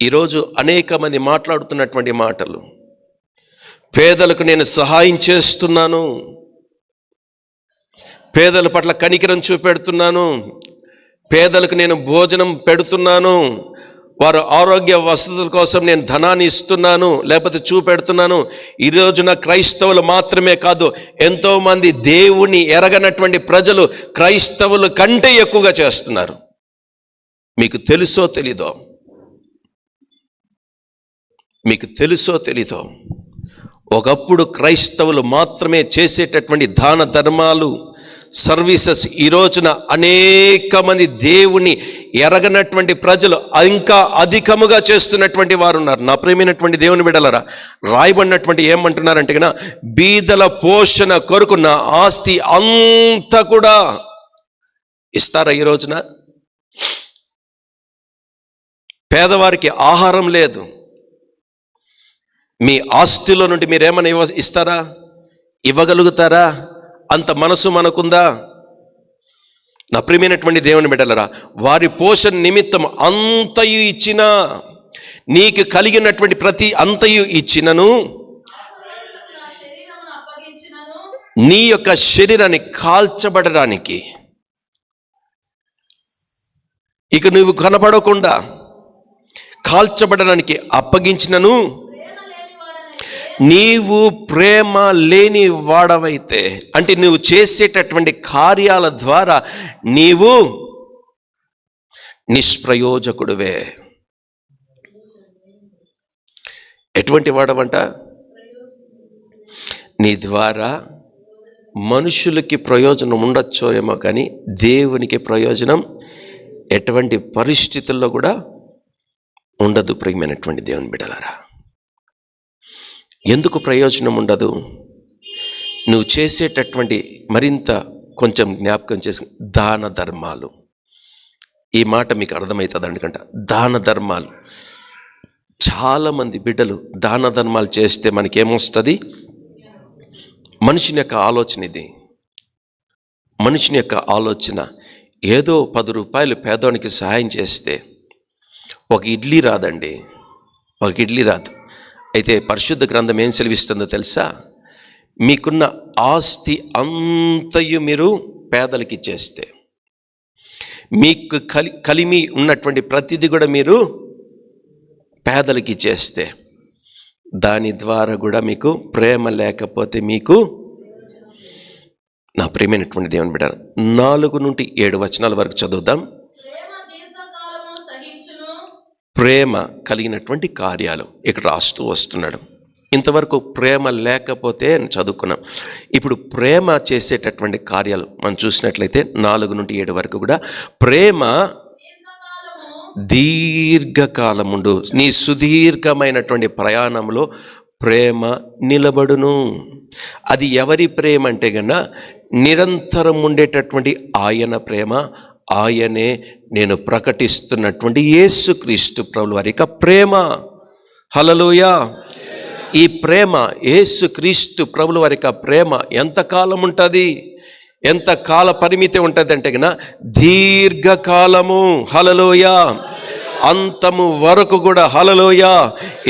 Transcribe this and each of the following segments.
ఈరోజు అనేక మంది మాట్లాడుతున్నటువంటి మాటలు, పేదలకు నేను సహాయం చేస్తున్నాను, పేదల పట్ల కనికరం చూపెడుతున్నాను, పేదలకు నేను భోజనం పెడుతున్నాను, వారు ఆరోగ్య వసతుల కోసం నేను ధనాన్ని ఇస్తున్నాను లేకపోతే చూపెడుతున్నాను. ఈ రోజున క్రైస్తవులు మాత్రమే కాదు, ఎంతోమంది దేవుని ఎరగనటువంటి ప్రజలు క్రైస్తవుల కంటే ఎక్కువగా చేస్తున్నారు. మీకు తెలుసో తెలీదో, మీకు తెలుసో తెలీదో, ఒకప్పుడు క్రైస్తవులు మాత్రమే చేసేటటువంటి దాన ధర్మాలు, సర్వీసెస్ ఈ రోజున అనేక మంది దేవుని ఎరగనటువంటి ప్రజలు ఇంకా అధికముగా చేస్తున్నటువంటి వారు ఉన్నారు. నా ప్రియమైనటువంటి దేవుని బిడ్డలారా, రాయబడినటువంటి ఏమంటున్నారంటే కన్నా, బీదల పోషణ కొరకు నా ఆస్తి అంతా కూడా ఇస్తారా? ఈ రోజున పేదవారికి ఆహారం లేదు, మీ ఆస్తిలో నుండి మీరేమైనా ఇస్తారా? ఇవ్వగలుగుతారా? అంత మనసు మనకుందా? నా ప్రియమైనటువంటి దేవుని బిడ్డలారా, వారి పోషణ నిమిత్తం అంతయు ఇచ్చినా, నీకు కలిగినటువంటి ప్రతి అంతయు ఇచ్చినను, నీ యొక్క శరీరాన్ని కాల్చబడడానికి, ఇక నువ్వు కనపడకుండా కాల్చబడడానికి అప్పగించినను, నీవు ప్రేమ లేని వాడవైతే, అంటే నువ్వు చేసేటటువంటి కార్యాల ద్వారా నీవు నిష్ప్రయోజకుడివే. ఎటువంటి వాడవంట? నీ ద్వారా మనుషులకి ప్రయోజనం ఉండొచ్చో ఏమో, కానీ దేవునికి ప్రయోజనం ఎటువంటి పరిస్థితుల్లో కూడా ఉండదు. ప్రియమైనటువంటి దేవుని బిడ్డలారా, ఎందుకు ప్రయోజనం ఉండదు? నువ్వు చేసేటటువంటి మరింత కొంచెం జ్ఞాపకం చేసి దాన ధర్మాలు. ఈ మాట మీకు అర్థమవుతుంది ఎందుకంటే, దాన ధర్మాలు, చాలామంది బిడ్డలు దాన ధర్మాలు చేస్తే మనకేమొస్తుంది? మనిషిని యొక్క ఆలోచన ఇది. మనిషిని యొక్క ఆలోచన, ఏదో 10 రూపాయలు పేదవానికి సహాయం చేస్తే ఒక ఇడ్లీ రాదండి, ఒక ఇడ్లీ రాదు. అయితే పరిశుద్ధ గ్రంథం ఏం సెలవిస్తుందో తెలుసా? మీకున్న ఆస్తి అంతయు మీరు పేదలకి ఇచ్చేస్తే, మీకు కలిమి ఉన్నటువంటి ప్రతిదీ కూడా మీరు పేదలకి ఇచ్చేస్తే, దాని ద్వారా కూడా మీకు ప్రేమ లేకపోతే మీకు, నా ప్రియమైనటువంటి దేవుని బిడ్డ, 4 నుండి 7 వచనాల వరకు చదువుదాం. ప్రేమ కలిగినటువంటి కార్యాలు ఇక్కడ రాస్తూ వస్తున్నాడు. ఇంతవరకు ప్రేమ లేకపోతే చదువుకున్నాం. ఇప్పుడు ప్రేమ చేసేటటువంటి కార్యాలు మనం చూసినట్లయితే 4 నుండి 7 వరకు కూడా, ప్రేమ దీర్ఘకాలముండు, నీ సుదీర్ఘమైనటువంటి ప్రయాణంలో ప్రేమ నిలబడును. అది ఎవరి ప్రేమ అంటే కన్నా, నిరంతరం ఉండేటటువంటి ఆయన ప్రేమ. ఆయనే నేను ప్రకటిస్తున్నటువంటి యేసుక్రీస్తు ప్రభుల వారి యొక్క ప్రేమ. హల్లెలూయా! ఈ ప్రేమ, యేసుక్రీస్తు ప్రభుల వారి యొక్క ప్రేమ ఎంతకాలం ఉంటుంది? ఎంత కాల పరిమితి ఉంటుంది అంటే కన్నా, దీర్ఘకాలము. హల్లెలూయా! అంతము వరకు కూడా. హల్లెలూయా!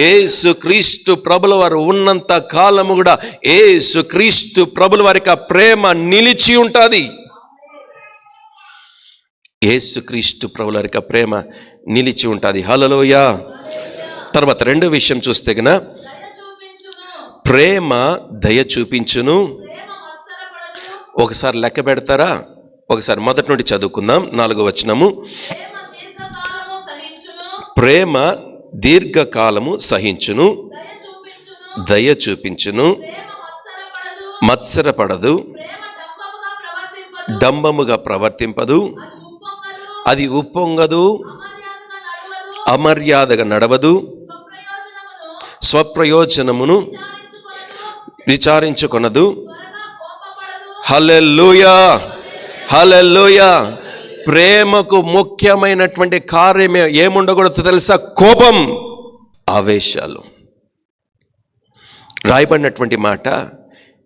యేసుక్రీస్తు ప్రభుల వారు ఉన్నంత కాలము కూడా యేసుక్రీస్తు ప్రభుల వారి యొక్క ప్రేమ నిలిచి ఉంటుంది. యేసుక్రీస్తు ప్రభుల వారి యొక్క ప్రేమ నిలిచి ఉంటుంది. హల్లెలూయా! తర్వాత రెండో విషయం చూస్తే గన, ప్రేమ దయ చూపించును. ఒకసారి లెక్క పెడతారా? ఒకసారి మొదటి నుండి చదువుకుందాం. 4వ వచనము. ప్రేమ దీర్ఘకాలము సహించును, దయ చూపించును, మత్సరపడదు, డంబముగా ప్రవర్తింపదు, అది ఉప్పొంగదు, అమర్యాదగా నడవదు, స్వప్రయోజనమును విచారించుకొనదు. హల్లెలూయా! హల్లెలూయా! ప్రేమకు ముఖ్యమైనటువంటి కార్యం ఏముండకూడదు తెలుసా? కోపం, ఆవేశాలు. రాయబడినటువంటి మాట,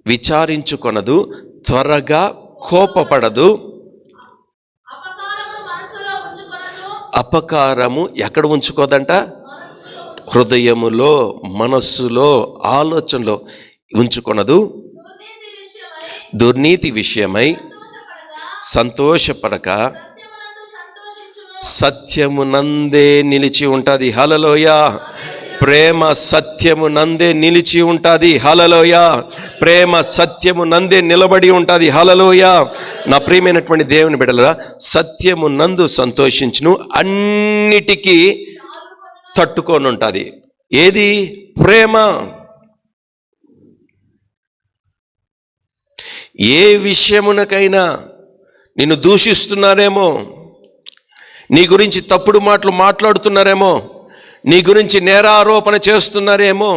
విచారించుకొనదు, త్వరగా కోపపడదు, అపకారము ఎక్కడ ఉంచుకోదంట? హృదయములో, మనస్సులో, ఆలోచనలో ఉంచుకొనదు. దుర్నీతి విషయమై సంతోషపడక సత్యమునందే నిలిచి ఉంటుంది. హల్లెలూయా. ప్రేమ సత్యము నందే నిలిచి ఉంటుంది. హల్లెలూయా. ప్రేమ సత్యము నందే నిలబడి ఉంటుంది. హల్లెలూయా. నా ప్రియమైనటువంటి దేవుని బిడ్డలారా, సత్యము నందు సంతోషించును, అన్నిటికీ తట్టుకొని ఉంటుంది. ఏది? ప్రేమ. ఏ విషయమునకైనా నిన్ను దూషిస్తున్నారేమో, నీ గురించి తప్పుడు మాటలు మాట్లాడుతున్నారేమో, నీ గురించి నేరారోపణ చేస్తున్నారేమో,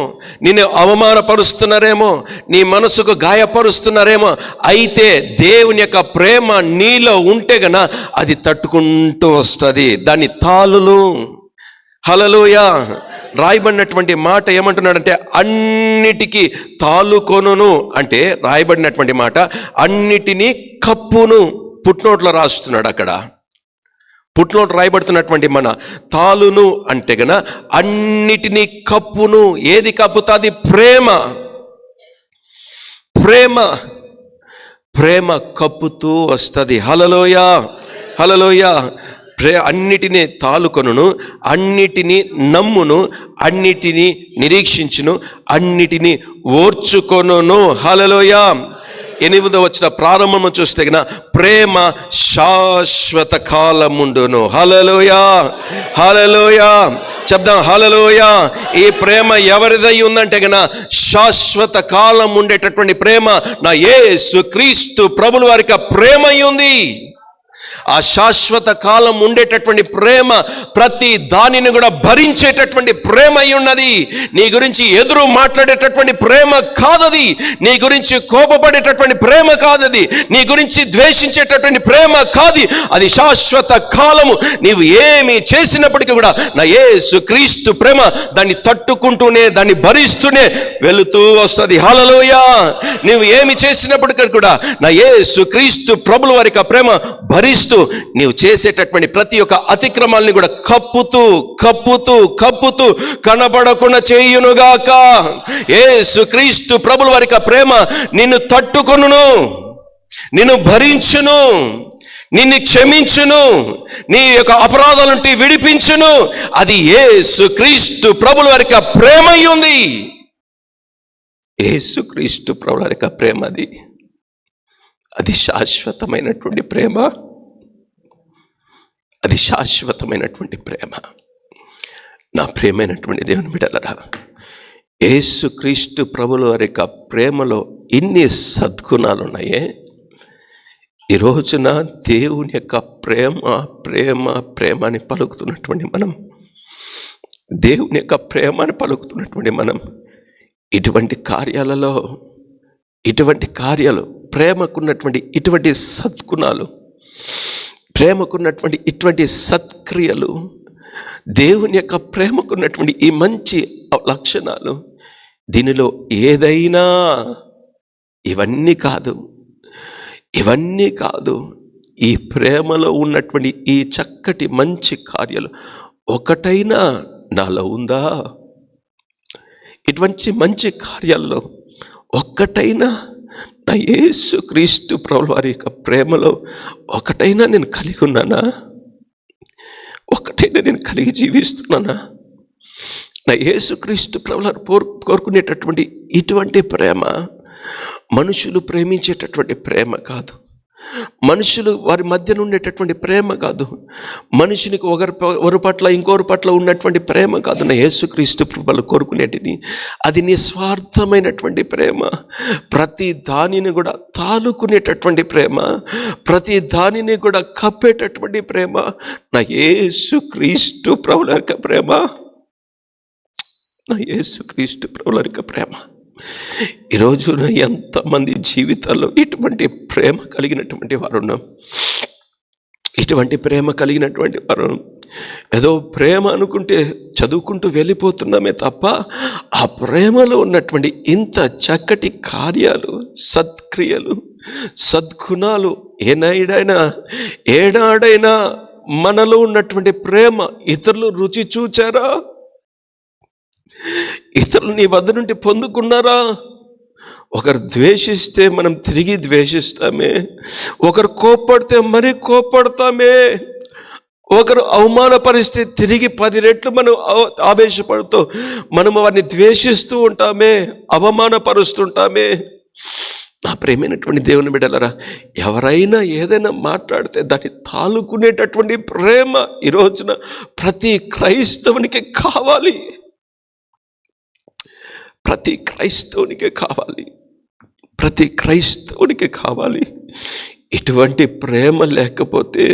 నిన్ను అవమానపరుస్తున్నారేమో, నీ మనసుకు గాయపరుస్తున్నారేమో, అయితే దేవుని యొక్క ప్రేమ నీలో ఉంటే గన అది తట్టుకుంటూ వస్తుంది. దాని తాళులు. హల్లెలూయా. రాయబడినటువంటి మాట ఏమంటున్నాడంటే అన్నిటికీ తాళుకొనును అంటే రాయబడినటువంటి మాట అన్నిటినీ కప్పును. పుట్నోట్లో రాస్తున్నాడు. అక్కడ పుట్నోట్ రాయబడుతున్నటువంటి మన తాళును అంటే గన అన్నిటినీ కప్పును. ఏది కప్పుతుంది? ప్రేమ. ప్రేమ. ప్రేమ కప్పుతూ వస్తుంది. హల్లెలూయా. హల్లెలూయా. అన్నిటినీ తాళుకొనును, అన్నిటినీ నమ్మును, అన్నిటినీ నిరీక్షించును, అన్నిటినీ ఓర్చుకొనును. హల్లెలూయా. 8వ వచనం ప్రారంభము చూస్తే గన ప్రేమ శాశ్వత కాలముండును. హల్లెలూయా. హల్లెలూయా. చెప్దాం హల్లెలూయా. ఈ ప్రేమ ఎవరిదై ఉందంటే గన శాశ్వత కాలం ఉండేటటువంటి ప్రేమ నా యేసు క్రీస్తు ప్రభుల వారికి ప్రేమ ఉంది. ఆ శాశ్వత కాలం ఉండేటటువంటి ప్రేమ ప్రతి దానిని కూడా భరించేటటువంటి ప్రేమ అయి ఉన్నది. నీ గురించి ఎదురు మాట్లాడేటటువంటి ప్రేమ కాదది. నీ గురించి కోపపడేటటువంటి ప్రేమ కాదది. నీ గురించి ద్వేషించేటటువంటి ప్రేమ కాదు. అది శాశ్వత కాలము. నీవు ఏమి చేసినప్పటికీ కూడా నా యేసు క్రీస్తు ప్రేమ దాన్ని తట్టుకుంటూనే, దాన్ని భరిస్తూనే వెళుతూ వస్తుంది. హల్లెలూయా. నీవు ఏమి చేసినప్పటికీ కూడా నా యేసు క్రీస్తు ప్రభుల వారికి ప్రేమ భరిస్తూ నీవు చేసేటటువంటి ప్రతి ఒక్క అతిక్రమాల్ని కూడా కప్పుతూ కప్పుతూ కప్పుతూ కనబడకుండా చేయునుగాక. యేసు క్రీస్తు ప్రభుల వారికి ప్రేమ నిన్ను తట్టుకొనును, నిన్ను భరించును, నిన్ను క్షమించును, నీ యొక్క అపరాధాలుంటి విడిపించును. అది యేసు క్రీస్తు ప్రభుల వారికి ప్రేమ ఉంది. యేసు క్రీస్తు ప్రభుల వారికి ప్రేమ అది శాశ్వతమైనటువంటి ప్రేమ. అది శాశ్వతమైనటువంటి ప్రేమ. నా ప్రియమైనటువంటి దేవుని బిడ్డలారా, యేసు క్రీస్తు ప్రభుల వారి యొక్క ప్రేమలో ఇన్ని సద్గుణాలు ఉన్నాయే. ఈ రోజున దేవుని యొక్క ప్రేమ ప్రేమ ప్రేమ అని పలుకుతున్నటువంటి మనం, దేవుని యొక్క ప్రేమ అని పలుకుతున్నటువంటి మనం ఇటువంటి కార్యాలలో, ఇటువంటి కార్యాలు, ప్రేమకున్నటువంటి ఇటువంటి సద్గుణాలు, ప్రేమకున్నటువంటి ఇటువంటి సత్క్రియలు, దేవుని యొక్క ప్రేమకున్నటువంటి ఈ మంచి లక్షణాలు, దీనిలో ఏదైనా ఇవన్నీ కాదు, ఇవన్నీ కాదు. ఈ ప్రేమలో ఉన్నటువంటి ఈ చక్కటి మంచి కార్యాలు ఒకటైనా నాలో ఉందా? ఇటువంటి మంచి కార్యాల్లో ఒక్కటైనా నా యేసు క్రీస్తు ప్రభుల వారి యొక్క ప్రేమలో ఒకటైనా నేను కలిగి ఉన్నానా? ఒకటైనా నేను కలిగి జీవిస్తున్నానా? నా యేసు క్రీస్తు ప్రభుల వారు కోరుకునేటటువంటి ఇటువంటి ప్రేమ మనుషులు ప్రేమించేటటువంటి ప్రేమ కాదు. మనుషులు వారి మధ్యన ఉండేటటువంటి ప్రేమ కాదు. మనుషునికి ఒకరి పట్ల ఇంకొకరి పట్ల ఉన్నటువంటి ప్రేమ కాదు. నా యేసుక్రీస్తు ప్రభువులు కోరుకునేటిది అది నిస్వార్థమైనటువంటి ప్రేమ. ప్రతి దానిని కూడా తాలుకునేటటువంటి ప్రేమ, ప్రతి దానిని కూడా కప్పేటటువంటి ప్రేమ నా యేసుక్రీస్తు ప్రభువుల యొక్క ప్రేమ. నా యేసుక్రీస్తు ప్రభువుల యొక్క ప్రేమ. ఈరోజు ఎంతమంది జీవితాల్లో ఇటువంటి ప్రేమ కలిగినటువంటి వారు ఉన్నాం. ఇటువంటి ప్రేమ కలిగినటువంటి వారు ఏదో ప్రేమ అనుకుంటే చదువుకుంటూ వెళ్ళిపోతున్నామే తప్ప ఆ ప్రేమలో ఉన్నటువంటి ఇంత చక్కటి కార్యాలు, సత్క్రియలు, సద్గుణాలు ఏనాడైనా మనలో ఉన్నటువంటి ప్రేమ ఇతరులు రుచి చూచారా? ఇతరులు నీ వద్ద నుండి పొందుకున్నారా? ఒకరు ద్వేషిస్తే మనం తిరిగి ద్వేషిస్తామే, ఒకరు కోప్పడితే మరీ కోప్పడతామే, ఒకరు అవమానపరిస్తే తిరిగి 10 రెట్లు మనం ఆవేశపడుతూ మనము వారిని ద్వేషిస్తూ ఉంటామే, అవమానపరుస్తుంటామే. నా ప్రేమైనటువంటి దేవుని బిడ్డలారా, ఎవరైనా ఏదైనా మాట్లాడితే దాన్ని తాలుకునేటటువంటి ప్రేమ ఈ రోజున ప్రతి క్రైస్తవునికి కావాలి. ప్రతి క్రైస్తవునికి కావాలి. ప్రతి క్రైస్తవునికి కావాలి. ఇటువంటి ప్రేమ లేకపోతే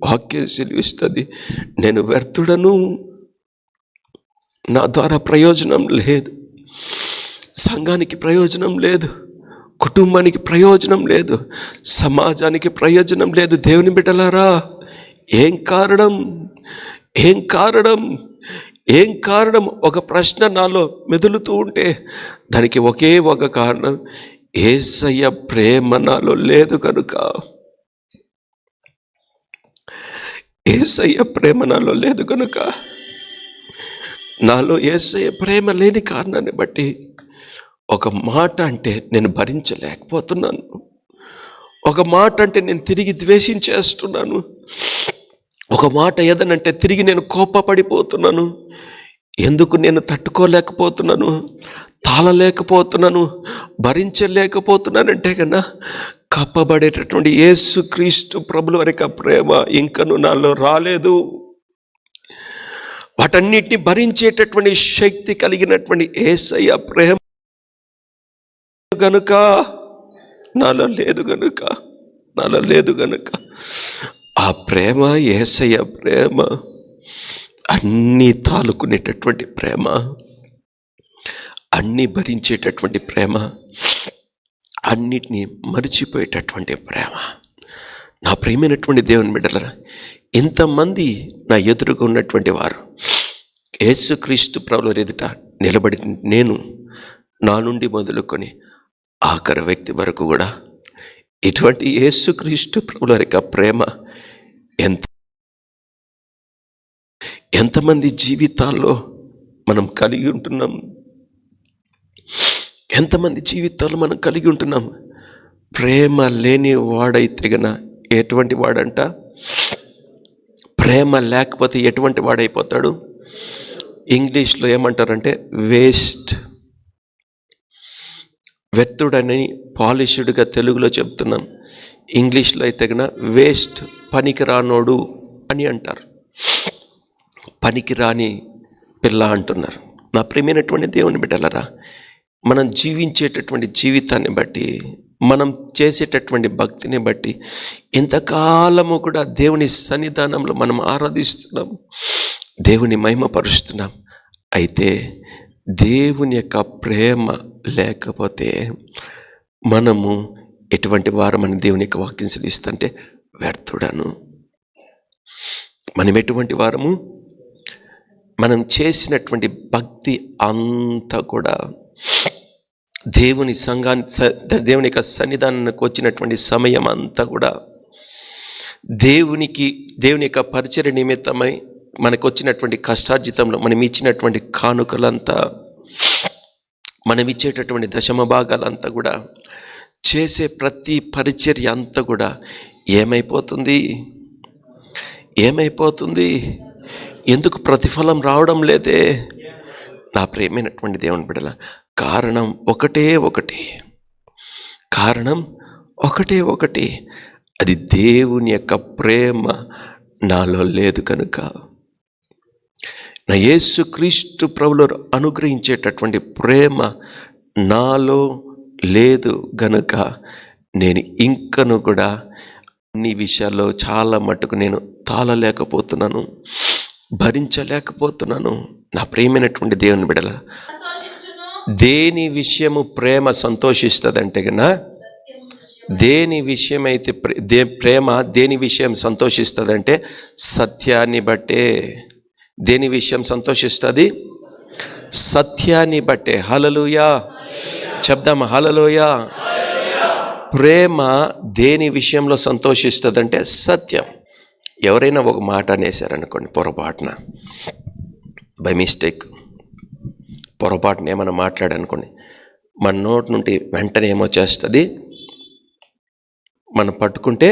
వాక్యం సెలవిస్తుంది, నేను వ్యర్థుడను, నా ద్వారా ప్రయోజనం లేదు, సంఘానికి ప్రయోజనం లేదు, కుటుంబానికి ప్రయోజనం లేదు, సమాజానికి ప్రయోజనం లేదు. దేవుని బిడ్డలారా, ఏం కారణం? ఏం కారణం? ఏం కారణం? ఒక ప్రశ్న నాలో మెదులుతూ ఉంటే దానికి ఒకే ఒక కారణం, యేసయ్య ప్రేమ నాలో లేదు కనుక. యేసయ్య ప్రేమ నాలో లేదు కనుక. నాలో యేసయ్య ప్రేమ లేని కారణాన్ని బట్టి ఒక మాట అంటే నేను భరించలేకపోతున్నాను. ఒక మాట అంటే నేను తిరిగి ద్వేషించేస్తున్నాను. ఒక మాట ఏదనంటే తిరిగి నేను కోపపడిపోతున్నాను. ఎందుకు నేను తట్టుకోలేకపోతున్నాను, తాళలేకపోతున్నాను, భరించలేకపోతున్నానంటే కన్నా కప్పబడేటటువంటి యేసుక్రీస్తు ప్రభుల వారి ప్రేమ ఇంకను నాలో రాలేదు. వాటన్నిటిని భరించేటటువంటి శక్తి కలిగినటువంటి యేసయ్య ప్రేమ గనుక నాలో లేదు గనుక ఆ ప్రేమ, యేసయ్య ప్రేమ అన్నీ తాలుకునేటటువంటి ప్రేమ, అన్నీ భరించేటటువంటి ప్రేమ, అన్నిటినీ మరిచిపోయేటటువంటి ప్రేమ. నా ప్రియమైనటువంటి దేవుని బిడ్డలారా, ఇంతమంది నా ఎదురుగా ఉన్నటువంటి వారు యేసుక్రీస్తు ప్రభువుల ఎదుట నిలబడి నేను నా నుండి మొదలుకొని ఆఖరి వ్యక్తి వరకు కూడా ఇటువంటి యేసుక్రీస్తు ప్రభువుల యొక్క ప్రేమ ఎంతమంది జీవితాల్లో మనం కలిగి ఉంటున్నాం? ఎంతమంది జీవితాల్లో మనం కలిగి ఉంటున్నాం? ప్రేమ లేని వాడైతే గన ఎటువంటి వాడంట? ప్రేమ లేకపోతే ఎటువంటి వాడైపోతాడు? ఇంగ్లీష్లో ఏమంటారంటే వేస్ట్. వ్యర్థుడని పాలిష్డ్గా తెలుగులో చెప్తున్నాం. ఇంగ్లీష్లో అయితే కన్నా వేస్ట్, పనికిరానోడు అని అంటారు. పనికిరాని పిల్ల అంటున్నారు. నా ప్రియమైనటువంటి దేవుని బిడ్డలారా, మనం జీవించేటటువంటి జీవితాన్ని బట్టి, మనం చేసేటటువంటి భక్తిని బట్టి ఇంతకాలము కూడా దేవుని సన్నిధానంలో మనం ఆరాధిస్తున్నాం, దేవుని మహిమపరుస్తున్నాం. అయితే దేవుని యొక్క ప్రేమ లేకపోతే మనము ఎటువంటి వారమని దేవుని యొక్క వాక్యం సెలవిస్తుంటే వ్యర్థుడను. మనం ఎటువంటి వారము? మనం చేసినటువంటి భక్తి అంతా కూడా దేవుని దేవుని యొక్క సన్నిధానానికి వచ్చినటువంటి సమయం అంతా కూడా దేవుని యొక్క పరిచర్య నిమిత్తమై మనకు వచ్చినటువంటి కష్టార్జితంలో మనం ఇచ్చినటువంటి కానుకలంతా, మనం ఇచ్చేటటువంటి దశమ భాగాలంతా కూడా, చేసే ప్రతి పరిచర్య అంతా కూడా ఏమైపోతుంది? ఎందుకు ప్రతిఫలం రావడం లేదే? నా ప్రియమైనటువంటి దేవుని బిడ్డల, కారణం ఒకటే ఒకటి, అది దేవుని యొక్క ప్రేమ నాలో లేదు కనుక. నా యేసుక్రీస్తు ప్రభువులో అనుగ్రహించేటటువంటి ప్రేమ నాలో లేదు గనుక నేను ఇంకను కూడా అన్ని విషయాల్లో చాలా మట్టుకు నేను తాళలేకపోతున్నాను, భరించలేకపోతున్నాను. నా ప్రియమైనటువంటి దేవుని బిడ్డల, దేని విషయము ప్రేమ సంతోషిస్తుందంటే కన్నా, దేని విషయం అయితే ప్రేమ దేని విషయం సంతోషిస్తుందంటే సత్యాన్ని బట్టే. దేని విషయం సంతోషిస్తుంది? సత్యాన్ని బట్టే. హల్లెలూయా చెప్దామా? హల్లెలూయా. ప్రేమ దేని విషయంలో సంతోషిస్తుందంటే సత్యం. ఎవరైనా ఒక మాట అనేసారనుకోండి, పొరపాటున బై మిస్టేక్ పొరపాటున ఏమైనా మాట్లాడనుకోండి, మన నోటి నుండి వెంటనే ఏమో చేస్తుంది, మనం పట్టుకుంటే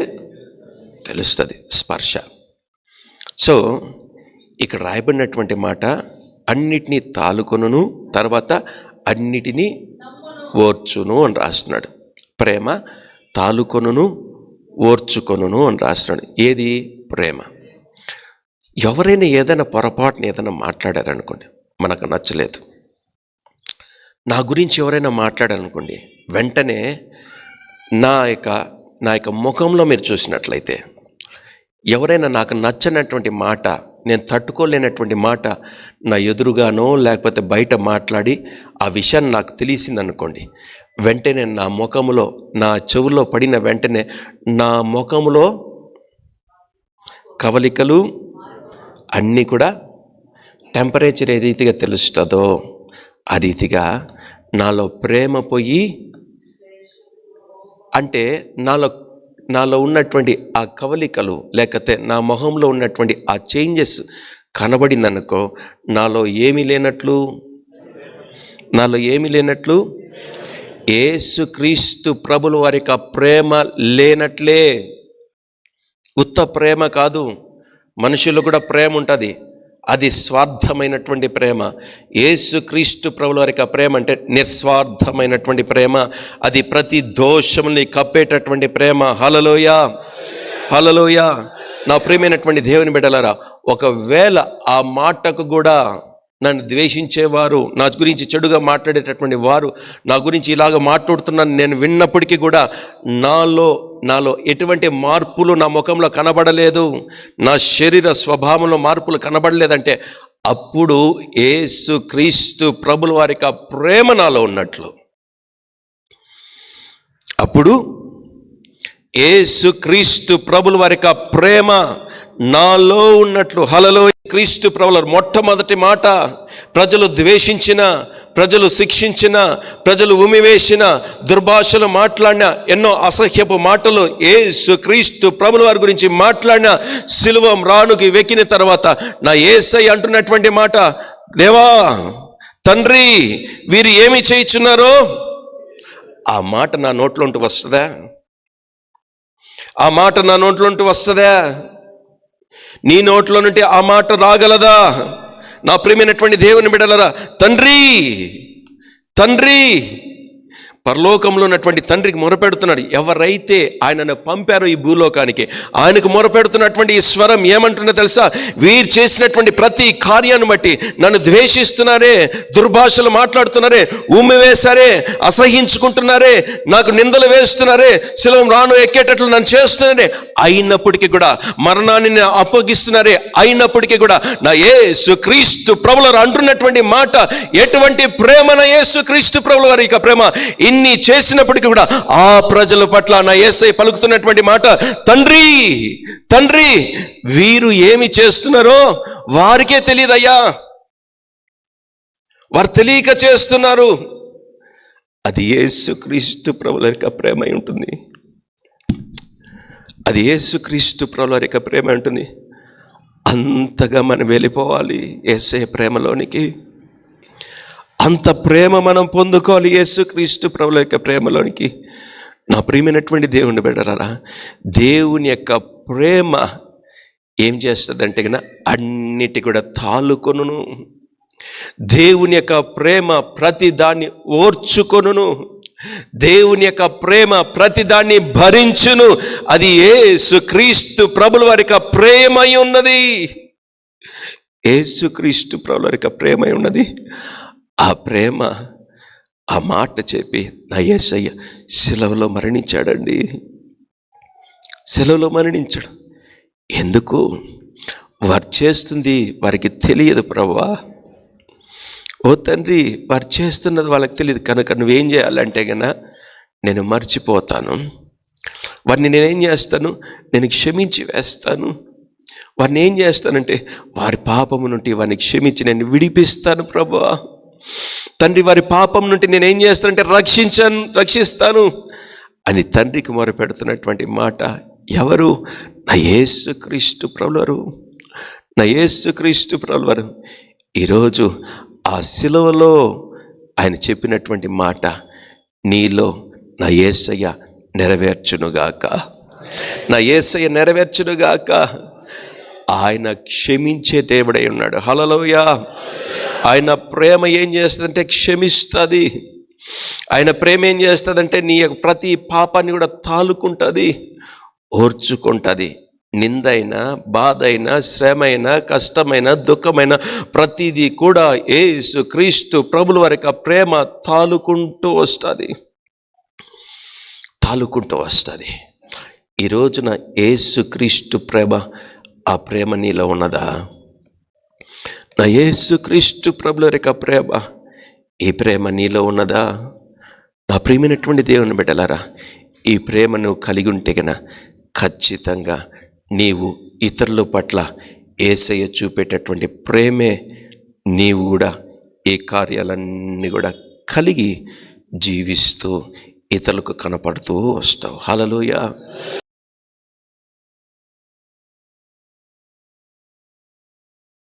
తెలుస్తుంది, స్పర్శ. సో ఇక్కడ రాయబడినటువంటి మాట అన్నిటినీ తాలుకొనును, తర్వాత అన్నిటినీ ఓర్చును అని రాస్తున్నాడు. ప్రేమ తాలుకొనును, ఓర్చుకొనును అని రాస్తున్నాడు. ఏది ప్రేమ? ఎవరైనా ఏదైనా పొరపాటున ఏదైనా మాట్లాడారనుకోండి, మనకు నచ్చలేదు, నా గురించి ఎవరైనా మాట్లాడారనుకోండి, వెంటనే నా యొక్క ముఖంలో మీరు చూసినట్లయితే ఎవరైనా నాకు నచ్చనటువంటి మాట, నేను తట్టుకోలేనటువంటి మాట నా ఎదురుగానో లేకపోతే బయట మాట్లాడి ఆ విషయాన్ని నాకు తెలిసిందనుకోండి, వెంటనే నా ముఖంలో, నా చెవులో పడిన వెంటనే నా ముఖంలో కవలికలు అన్నీ కూడా టెంపరేచర్ ఏ రీతిగా తెలుస్తుందో ఆ రీతిగా నాలో ప్రేమ పోయి, అంటే నాలో ఉన్నటువంటి ఆ కవలికలు లేకపోతే నా మొహంలో ఉన్నటువంటి ఆ చేంజెస్ కనబడిందనుకో, నాలో ఏమీ లేనట్లు యేసుక్రీస్తు ప్రభుల వారి యొక్క ప్రేమ లేనట్లే. ఉత్త ప్రేమ కాదు, మనుషులు కూడా ప్రేమ ఉంటుంది, అది స్వార్థమైనటువంటి ప్రేమ. యేసుక్రీస్తు ప్రభుల వారి యొక్క ప్రేమ అంటే నిస్వార్థమైనటువంటి ప్రేమ, అది ప్రతి దోషముని కప్పేటటువంటి ప్రేమ. హల్లెలూయా, హల్లెలూయా. నా ప్రియమైనటువంటి దేవుని బిడ్డలారా, ఒకవేళ ఆ మాటకు కూడా నన్ను ద్వేషించేవారు, నా గురించి చెడుగా మాట్లాడేటటువంటి వారు నా గురించి ఇలాగ మాట్లాడుతున్నాను నేను విన్నప్పటికీ కూడా నాలో ఎటువంటి మార్పులు నా ముఖంలో కనబడలేదు, నా శరీర స్వభావంలో మార్పులు కనబడలేదంటే అప్పుడు యేసుక్రీస్తు ప్రభుల వారి యొక్క ప్రేమ నాలో ఉన్నట్లు. అప్పుడు యేసుక్రీస్తు ప్రభుల వారి యొక్క ప్రేమ నాలో ఉన్నట్లు. హల్లెలూయా. క్రీస్తు ప్రభుల మొట్టమొదటి మాట, ప్రజలు ద్వేషించిన, ప్రజలు శిక్షించిన, ప్రజలు ఉమివేసిన, దుర్భాషలు మాట్లాడిన, ఎన్నో అసహ్యపు మాటలు యేసుక్రీస్తు ప్రభుల వారి గురించి మాట్లాడిన, సిలువ మ్రానుకి వెక్కిన తర్వాత నా యేసయ్య అంటున్నటువంటి మాట, దేవా తండ్రి వీరు ఏమి చేయుచున్నారో, ఆ మాట నా నోట్లో ఉంటూ వస్తుందా? ఆ మాట నా నోట్లో ఉంటూ వస్తుందా? నీ నోట్లో నుండి ఆ మాట రాగలదా? నా ప్రియమైనటువంటి దేవుని బిడ్డలారా, తండ్రి తండ్రి, పరలోకంలో ఉన్నటువంటి తండ్రికి మొరపెడుతున్నాడు. ఎవరైతే ఆయనను పంపారో ఈ భూలోకానికి, ఆయనకు మొరపెడుతున్నటువంటి ఈ స్వరం ఏమంటుందో తెలుసా? వీరు చేసినటువంటి ప్రతి కార్యాన్ని బట్టి నన్ను ద్వేషిస్తున్నారే, దుర్భాషలు మాట్లాడుతున్నారే, ఉమ్మివేశారే, అసహించుకుంటున్నారే, నాకు నిందలు వేస్తున్నారే, శిలువ రాను ఎక్కేటట్లు నన్ను చేస్తున్నారే, అయినప్పటికీ కూడా మరణాన్ని అప్పగిస్తున్నారే, అయినప్పటికీ కూడా నా యేసుక్రీస్తు ప్రభుల వారు అంటున్నటువంటి మాట, ఎటువంటి ప్రేమ నా యేసుక్రీస్తు ప్రభుల వారి యొక్క ప్రేమ. ఇన్ని చేసినప్పటికీ కూడా ఆ ప్రజల పట్ల నా యేసయ్య పలుకుతున్నటువంటి మాట, తండ్రి తండ్రి వీరు ఏమి చేస్తున్నారో వారికే తెలియదయ్యా, వారు తెలియక చేస్తున్నారు. అది యేసుక్రీస్తు ప్రభుల యొక్క ప్రేమ ఉంటుంది. అది యేసుక్రీస్తు ప్రభుల యొక్క ప్రేమ ఉంటుంది. అంతగా మనం వెళ్ళిపోవాలి యేసయ్య ప్రేమలోనికి, అంత ప్రేమ మనం పొందుకోవాలి యేసుక్రీస్తు ప్రభుల యొక్క ప్రేమలోనికి. నా ప్రియమైనటువంటి దేవుని బిడ్డలారా, దేవుని యొక్క ప్రేమ ఏం చేస్తుందంటే కన్నా అన్నిటి కూడా తాలుకొనును. దేవుని యొక్క ప్రేమ ప్రతి దాన్ని ఓర్చుకొనును. దేవుని యొక్క ప్రేమ ప్రతిదాన్ని భరించును. అది యేసుక్రీస్తు ప్రభుల వారి యొక్క ప్రేమై ఉన్నది. యేసుక్రీస్తు ప్రభుల వారి యొక్క ప్రేమై ఉన్నది. ఆ ప్రేమ, ఆ మాట చెప్పి నా యేసయ్య శిలువలో మరణించాడండి. శిలువలో మరణించాడు. ఎందుకు? వారు చేస్తుంది వారికి తెలియదు ప్రభువా. ఓ తండ్రి, వారు చేస్తున్నది వాళ్ళకి తెలియదు కనుక నువ్వేం చేయాలంటే కన్నా నేను మర్చిపోతాను, వారిని నేనేం చేస్తాను, నేను క్షమించి వేస్తాను. వారిని ఏం చేస్తానంటే వారి పాపము నుండి వారిని క్షమించి నేను విడిపిస్తాను ప్రభువా. తండ్రి, వారి పాపం నుండి నేనేం చేస్తానంటే రక్షిస్తాను అని తండ్రికి మొరపెడుతున్నటువంటి మాట ఎవరు? నా యేసుక్రీస్తు ప్రభువారు. నా యేసుక్రీస్తు ప్రభువారు ఈరోజు ఆ సిలువలో ఆయన చెప్పినటువంటి మాట, నీలో నా యేసయ్య నెరవేర్చునుగాక, నా యేసయ్య నెరవేర్చునుగాక. ఆయన క్షమించే దేవుడై ఉన్నాడు. హల్లెలూయా. ఆయన ప్రేమ ఏం చేస్తుందంటే క్షమిస్తుంది. ఆయన ప్రేమ ఏం చేస్తుందంటే నీ యొక్క ప్రతి పాపాన్ని కూడా తాలుకుంటుంది, ఓర్చుకుంటుంది. నిందైనా, బాధైనా, శ్రమైన, కష్టమైన, దుఃఖమైన ప్రతిదీ కూడా యేసు క్రీస్తు ప్రభుల వారికి ఆ ప్రేమ తాలుకుంటూ వస్తుంది. ఈ రోజున యేసు క్రీస్తు ప్రేమ, ఆ ప్రేమ నీలో ఉన్నదా? నా యేసు క్రీస్తు ప్రభుల వారికి ఆ ప్రేమ, ఈ ప్రేమ నీలో ఉన్నదా? నా ప్రియమైనటువంటి దేవుని బిడ్డలారా, ఈ ప్రేమ నువ్వు కలిగి ఉంటే గన ఖచ్చితంగా నీవు ఇతరుల పట్ల యేసయ్య చూపేటటువంటి ప్రేమే నీవు కూడా ఈ కార్యాలన్నీ కూడా కలిగి జీవిస్తూ ఇతరులకు కనపడుతూ వస్తావు. హల్లెలూయా.